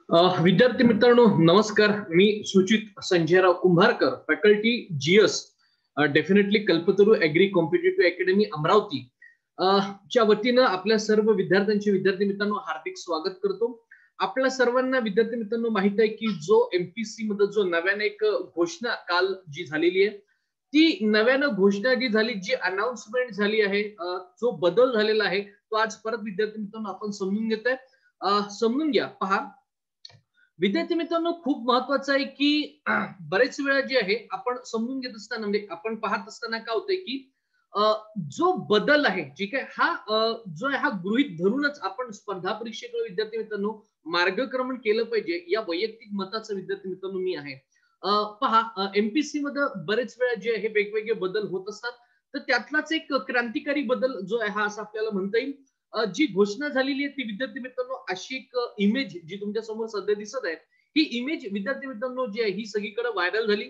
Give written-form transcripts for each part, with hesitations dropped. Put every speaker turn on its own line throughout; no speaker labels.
विद्यार्थी मित्रांनो नमस्कार. मी Suchit Sanjayrao Kumbharkar, faculty GS, definitely Kalpataru agri competitive academy Amravati च्या वतीनं आपल्या सर्व विद्यार्थी मित्रांनो हार्दिक स्वागत करतो. आपल्या सर्वांना विद्यार्थी मित्रांनो माहित आहे की जो एमपीसी मध्ये जो नव्याने एक घोषणा काल जी झालेली आहे, ती नव्यानं घोषणा जी झाली, जी अनाउन्समेंट झाली आहे, जो बदल झालेला आहे तो आज परत विद्यार्थी मित्रांनो आपण समजून घेतोय. समजून घ्या. पहा विद्यार्थी मित्रांनो, खूप महत्वाचं आहे की बरेच वेळा जे आहे आपण समजून घेत असताना म्हणजे आपण पाहत असताना काय होतंय की जो बदल आहे, ठीक आहे, हा जो आहे हा गृहीत धरूनच आपण स्पर्धा परीक्षेकडे विद्यार्थी मित्रांनो मार्गक्रमण केलं पाहिजे, या वैयक्तिक मताचा विद्यार्थी मित्रांनो मी आहे. पहा एमपीसी मध्ये बरेच वेळा जे आहे वेगवेगळे बदल होत असतात, तर त्यातलाच एक क्रांतिकारी बदल जो आहे हा असं आपल्याला म्हणता येईल. जी घोषणा झालेली आहे ती विद्यार्थी मित्रांनो अशी एक इमेज जी तुमच्या समोर सध्या दिसत आहे, ही इमेज विद्यार्थी मित्रांनो जी आहे ही सगळीकडे व्हायरल झाली.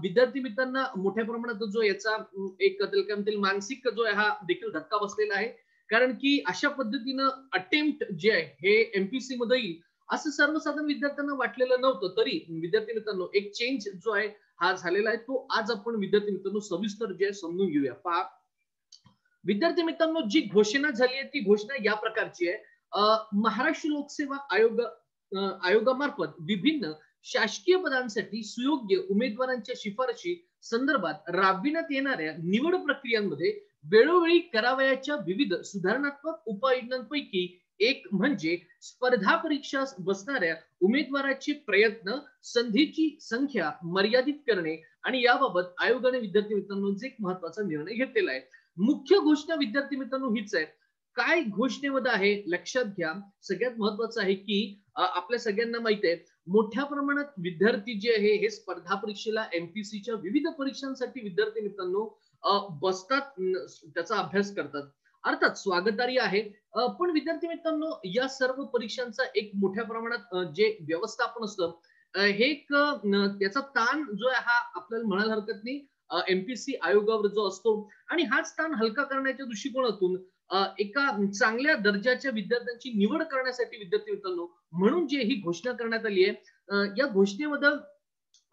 विद्यार्थी मित्रांना मोठ्या प्रमाणात जो याचा एक काय म्हणतील मानसिक जो आहे हा देखील धक्का बसलेला आहे. कारण की अशा पद्धतीनं अटेम्प्ट जे आहे हे एमपीसी मध्ये येईल असं सर्वसाधारण विद्यार्थ्यांना वाटलेलं नव्हतं. तरी विद्यार्थी मित्रांनो एक चेंज जो आहे हा झालेला आहे, तो आज आपण विद्यार्थी मित्रांनो सविस्तर जे आहे समजून घेऊया. पहा विद्यार्थी मित्रांनो, जी घोषणा झाली आहे ती घोषणा या प्रकारची आहे. महाराष्ट्र लोकसेवा आयोगामार्फत विभिन्न शासकीय पदांसाठी सुयोग्य उमेदवारांच्या शिफारशी संदर्भात राबविण्यात येणाऱ्या निवड प्रक्रियांमध्ये वेळोवेळी करावयाच्या विविध सुधारणात्मक उपाययोजनांपैकी एक म्हणजे स्पर्धा परीक्षा बसणाऱ्या उमेदवाराचे प्रयत्न संधीची संख्या मर्यादित करणे आणि याबाबत आयोगाने विद्यार्थी मित्रांनो एक महत्वाचा निर्णय घेतलेला आहे. मुख्य घोषणा विद्यार्थी मित्रांनो हीच आहे. काय घोषणेमध्ये आहे लक्षात घ्या. सगळ्यात महत्वाचं आहे की आपल्या सगळ्यांना माहिती आहे मोठ्या प्रमाणात विद्यार्थी जे आहे हे स्पर्धा परीक्षेला एमपीसीच्या विविध परीक्षांसाठी विद्यार्थी मित्रांनो बसतात, त्याचा अभ्यास करतात. अर्थात स्वागतार्ह आहे, पण विद्यार्थी मित्रांनो या सर्व परीक्षांचा एक मोठ्या प्रमाणात जे व्यवस्थापन असतं हे एक त्याचा ताण जो आहे हा आपल्याला म्हणायला हरकत नाही एमपीसी आयोगावर जो असतो, आणि हाच ताण हलका करण्याच्या दृष्टिकोनातून एका चांगल्या दर्जाच्या विद्यार्थ्यांची निवड करण्यासाठी विद्यार्थी मित्रांनो म्हणून जे ही घोषणा करण्यात आली आहे, या घोषणेमध्ये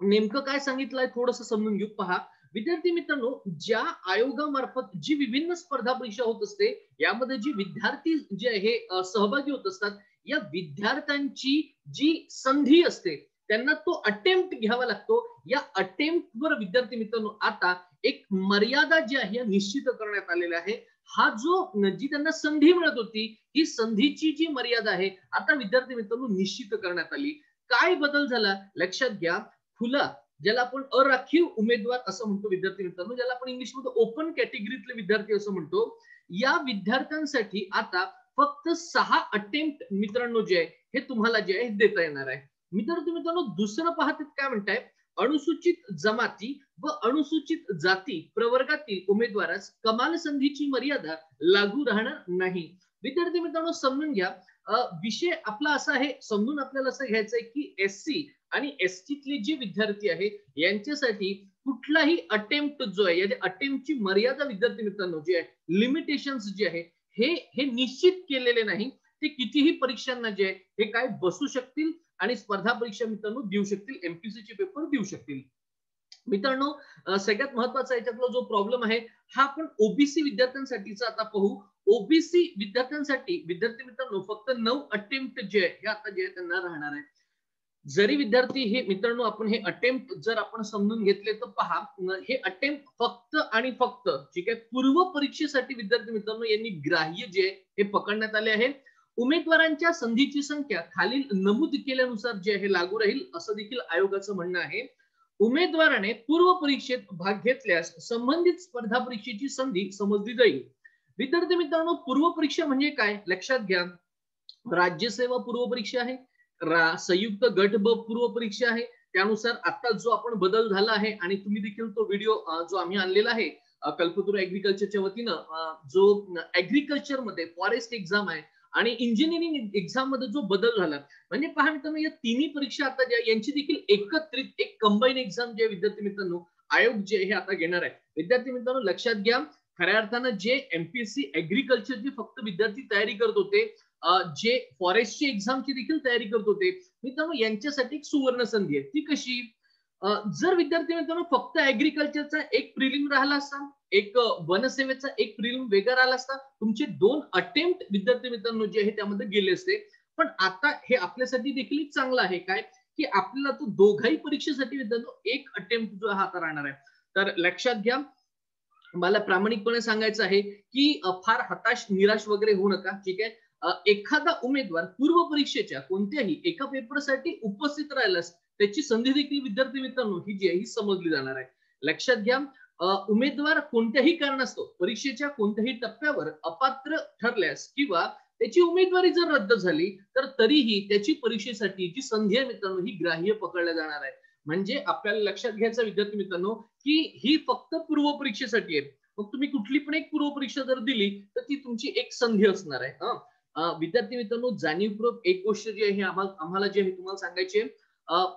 नेमकं काय सांगितलंय थोडंसं समजून घेऊ. पहा विद्यार्थी मित्रांनो, ज्या आयोगामार्फत जी विभिन्न स्पर्धा परीक्षा होत असते यामध्ये जी विद्यार्थी जे आहे सहभागी होत असतात, या विद्यार्थ्यांची जी संधी असते त्यांना तो अटेम्प्ट घ्यावा लागतो. या अटेम्प्ट वर विद्यार्थी मित्रांनो आता एक मर्यादा जी आहे निश्चित करण्यात आलेली आहे. हा जो जी त्यांना संधी मिळत होती ही संधीची जी मर्यादा आहे आता विद्यार्थी मित्रांनो निश्चित करण्यात आली. काय बदल झाला लक्षात घ्या. खुला, ज्याला आपण अराखीव उमेदवार असं म्हणतो विद्यार्थी मित्रांनो, ज्याला आपण इंग्लिशमध्ये ओपन कॅटेगरीतले विद्यार्थी असं म्हणतो, या विद्यार्थ्यांसाठी आता फक्त 6 अटेम्प्ट मित्रांनो जे आहे हे तुम्हाला जे आहे देता येणार आहे. मित्रांनो दुसरं पाहतात काय म्हणताय, अनुसूचित जमाती व अनुसूचित जाती प्रवर्गातील उमेदवारास कमाल संधीची मर्यादा लागू राहणार नाही. विद्यार्थी मित्रांनो समजून घ्या, विषय आपला असा आहे, समजून आपल्याला असं घ्यायचं आहे की एससी आणि एसटीतले जे विद्यार्थी आहे यांच्यासाठी कुठलाही अटेम्प्ट जो आहे या अटेम्प्टची मर्यादा विद्यार्थी मित्रांनो जे आहे लिमिटेशन्स जे आहे हे निश्चित केलेले नाही. ते कितीही परीक्षांना जे आहे हे काय बसू शकतील आणि स्पर्धा परीक्षा मित्रांनो देऊ शकतील, एमपीसीचे पेपर देऊ शकतील. मित्रांनो सगळ्यात महत्वाचा याच्यातला जो प्रॉब्लेम आहे हा आपण ओबीसी विद्यार्थ्यांसाठीचा आता पाहू. ओबीसी विद्यार्थ्यांसाठी विद्यार्थी मित्रांनो फक्त 9 अटेम्प्ट जे आहे हे आता जे त्यांना राहणार आहे. जरी विद्यार्थी हे मित्रांनो आपण हे अटेम्प्ट जर आपण समजून घेतले तर पहा हे अटेम्प्ट फक्त आणि फक्त ठीक आहे पूर्व परीक्षेसाठी विद्यार्थी मित्रांनो यांनी ग्राह्य जे हे पकडण्यात आले आहे. उमेदवारांच्या संधीची संख्या खालील नमूद केल्यानुसार जे आहे लागू राहील असं देखील आयोगाचं म्हणणं आहे. उमेदवाराने पूर्व परीक्षेत भाग घेतल्यास संबंधित स्पर्धा परीक्षेची संधी समजली जाईल. विद्यार्थी मित्रांनो पूर्व परीक्षा म्हणजे काय लक्षात घ्या. राज्यसेवा पूर्व परीक्षा आहे, संयुक्त गट ब पूर्व परीक्षा आहे. त्यानुसार आता जो आपण बदल झाला आहे आणि तुम्ही देखील तो व्हिडिओ जो आम्ही आणलेला आहे कल्पतरू ऍग्रीकल्चरच्या वतीनं, जो ऍग्रीकल्चर मध्ये फॉरेस्ट एक्झाम आहे आणि इंजिनिअरिंग एक्झाम मध्ये जो बदल झाला, म्हणजे पहा मित्रांनो या तिन्ही परीक्षा आता ज्या यांची देखील एकत्रित एक कंबाईन एक्झाम जे विद्यार्थी मित्रांनो आयोग जे हे आता घेणार आहे. विद्यार्थी मित्रांनो लक्षात घ्या, खऱ्या अर्थानं जे एमपीएससी ऍग्रीकल्चरची फक्त विद्यार्थी तयारी करत होते जे फॉरेस्टची एक्झामची देखील तयारी करत होते मित्रांनो, यांच्यासाठी एक सुवर्ण संधी आहे. ती कशी? जर विद्यार्थी मित्रांनो फक्त ऍग्रिकल्चरचा एक प्रिलिम राहिला असता, एक वनसेवेचा एक प्रिलिम वेगळा राहिला असता, तुमचे 2 अटेम्प्ट विद्यार्थी मित्रांनो जे आहे त्यामध्ये गेले असते. पण आता हे आपल्यासाठी देखील चांगलं आहे. काय की आपल्याला तो दोघाही परीक्षेसाठी मित्रांनो एक अटेम्प्ट जो हातात राहणार आहे. तर लक्षात घ्या, मला प्रामाणिकपणे सांगायचं आहे की फार हताश निराश वगैरे होऊ नका. ठीक आहे. एखादा उमेदवार पूर्व परीक्षेच्या कोणत्याही एका पेपरसाठी उपस्थित राहिल्यास त्याची संधी देखील विद्यार्थी मित्रांनो ही जी आहे ही समजली जाणार आहे. लक्षात घ्या, उमेदवार कोणत्याही कारणास्तव परीक्षेच्या कोणत्याही टप्प्यावर अपात्र ठरल्यास किंवा त्याची उमेदवारी जर रद्द झाली तर तरीही त्याची परीक्षेसाठी जी संधी आहे मित्रांनो ही ग्राह्य पकडल्या जाणार आहे. म्हणजे आपल्याला लक्षात घ्यायचं विद्यार्थी मित्रांनो की ही फक्त पूर्व परीक्षेसाठी आहे. मग तुम्ही कुठली पण एक पूर्व परीक्षा जर दिली तर ती तुमची एक संधी असणार आहे. विद्यार्थी मित्रांनो, जाणीवपूर्वक एक गोष्ट जी आहे आम्हाला जे आहे तुम्हाला सांगायची आहे,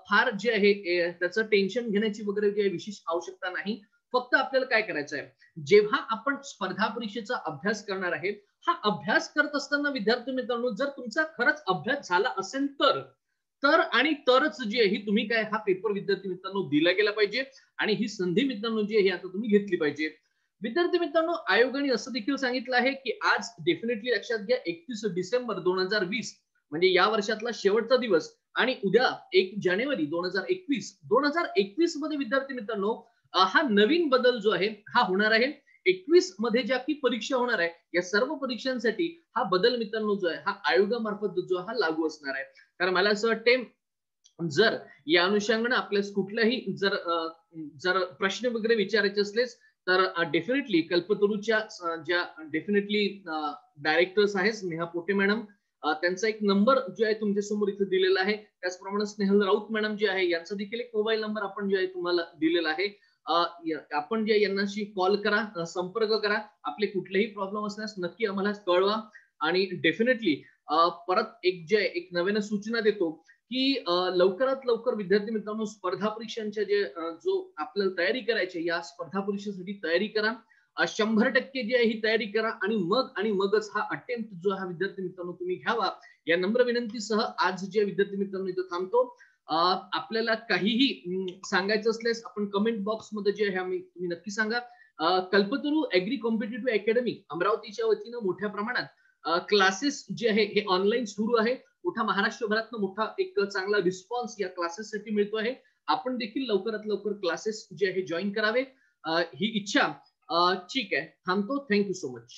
फार जे आहे त्याचं टेन्शन घेण्याची वगैरे जे विशेष आवश्यकता नाही. फक्त आपल्याला काय करायचं आहे, जेव्हा आपण स्पर्धा परीक्षेचा अभ्यास करणार आहे, हा अभ्यास करत असताना विद्यार्थी मित्रांनो जर तुमचा खरंच अभ्यास झाला असेल तर आणि तरच जे आहे तुम्ही काय हा पेपर विद्यार्थी मित्रांनो दिला गेला पाहिजे आणि ही संधी मित्रांनो जी आहे आता तुम्ही घेतली पाहिजे. विद्यार्थी मित्रांनो, आयोगाने असं देखील सांगितलं आहे की आज डेफिनेटली लक्षात घ्या 31 डिसेंबर 2020 म्हणजे या वर्षातला शेवटचा दिवस आणि उद्या 1 जानेवारी 2021 मध्ये विद्यार्थी मित्रांनो हा नवीन बदल जो आहे हा होणार आहे. 21 मध्ये ज्या की परीक्षा होणार आहे या सर्व परीक्षांसाठी हा बदल मित्रांनो जो आहे हा आयोगामार्फत जो हा लागू असणार आहे. कारण मला असं वाटते जर या अनुषंगाने आपल्यास कुठलाही जर प्रश्न वगैरे विचारायचे असलेच तर डेफिनेटली कल्पतरूच्या ज्या डेफिनेटली डायरेक्टर्स आहेत स्नेहा पोटे मॅडम, त्यांचा एक नंबर जो आहे तुमच्या समोर इथे दिलेला आहे. त्याचप्रमाणे स्नेहल राऊत मॅडम जे आहे यांचा देखील एक मोबाईल नंबर आपण जे आहे तुम्हाला दिलेला आहे. आपण जे यांनाशी कॉल करा, संपर्क करा. आपले कुठलेही प्रॉब्लेम असल्यास नक्की आम्हाला कळवा आणि डेफिनेटली परत एक नव्याने सूचना देतो की लवकरात लवकर विद्यार्थी मित्रांनो स्पर्धा परीक्षांच्या जे जो आपल्याला तयारी करायची या स्पर्धा परीक्षेसाठी तयारी करा. 100% जी आहे ही तयारी करा आणि मगच हा अटेम्प्ट जो हा विद्यार्थी मित्रांनो तुम्ही घ्यावा. या नम्र विनंतीसह आज जे विद्यार्थी मित्रांनो इथं थांबतो. आपल्याला काहीही सांगायचं असल्यास आपण कमेंट बॉक्स मध्ये जे आहे तुम्ही नक्की सांगा. कल्पतरू ऍग्री कॉम्पिटिटिव्ह अकॅडमी अमरावतीच्या वतीनं मोठ्या प्रमाणात क्लासेस जे आहे हे ऑनलाईन सुरू आहे. मोठा महाराष्ट्रभरातनं मोठा एक चांगला रिस्पॉन्स या क्लासेससाठी मिळतो आहे. आपण देखील लवकरात लवकर क्लासेस जे आहे जॉईन करावे ही इच्छा. ठीक आहे, थांबतो. Thank you so much.